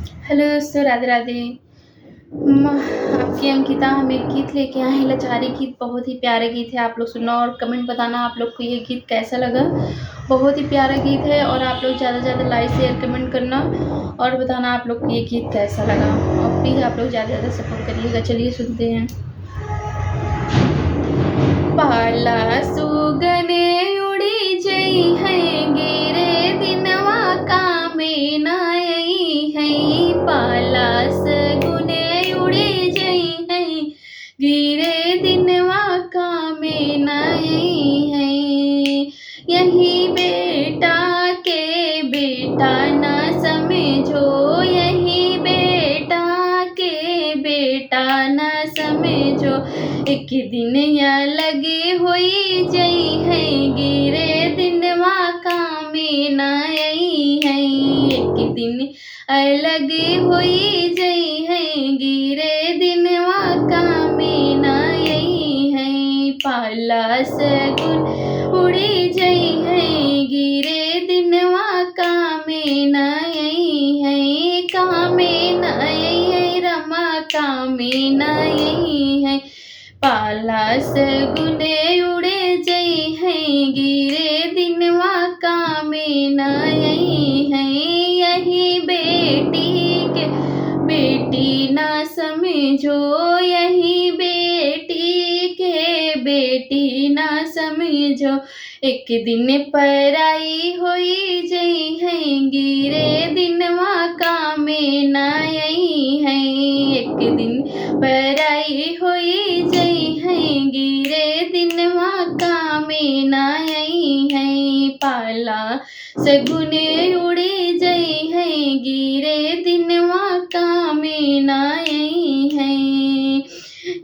Hello दोस्तों, राधे राधे। म आपकी अंकिता हम एक गीत लेके आए हैं, लाचारी गीत। बहुत ही प्यारा गीत है, आप लोग सुनना और कमेंट बताना आप लोग को ये गीत कैसा लगा। बहुत ही प्यारा गीत है और आप लोग ज़्यादा से ज़्यादा लाइक शेयर कमेंट करना और बताना आप लोग को ये गीत कैसा लगा। और प्लीज़ आप लोग ज़्यादा से ज़्यादा सपोर्ट करिएगा। चलिए सुनते हैं। पाला सुगने उड़ी जई है, गिरे दिनवा कामे नाई है। पाला सगुने उड़ी जई है, गिरे दिनवा कामे नाई है। यही बेटा के बेटा न समझो, यही बेटा के बेटा न समझो। एक दिन या लगी हुई जई है, गिरे दिनवा कामे नाई है। एक दिन लगी हुई जई है, गिरे दिनवा कामे नाई है। पाला सगुन उड़ी जई है, गिरे दिनवा कामे नाई है। कामे नाई है रमा, कामे नाई है। पाला सगुने उड़े जई है, गिरे दिनवा कामे नाई है। यही बेटी के बेटी ना समझो, यही बेटी के बेटी ना समझो। एक दिन पराई होई जई है, गिरे दिनवा कामे नाई है। एक दिन पराई होई जई है, गिरे दिनवा कामे नाई है। पाला सगुने उड़ी जई है, गिरे दिनवा कामे नाई है।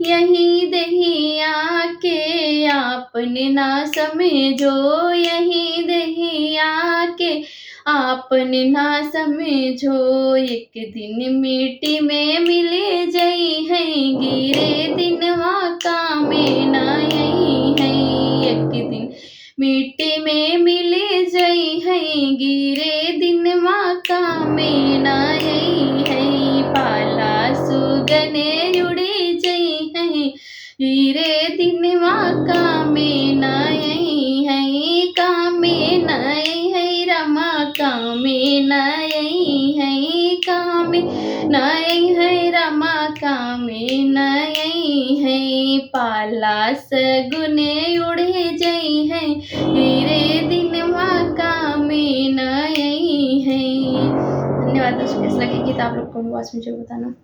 यही दहिया के आपने ना समझो, यही दहिया के आपने ना समझो। एक दिन मिट्टी में मिले जई है, गिरे दिनवा कामे नाई है। एक दिन मिट्टी में मिले जई है, गिरे दिनवा कामे नाई है। पाला सुगने उड़ी जई है, गिरे दिनवा कामे नाई है। कामे नाई है रमा, कामे नाई है। कामे नाई है रमा, कामे नाई है। पाला सगुने उड़े जई है, गिरे दिनवा कामे नाई है। धन्यवाद दोस्तों, कैसा लगे गीत आप लोग को वॉइस में जरूर बताना।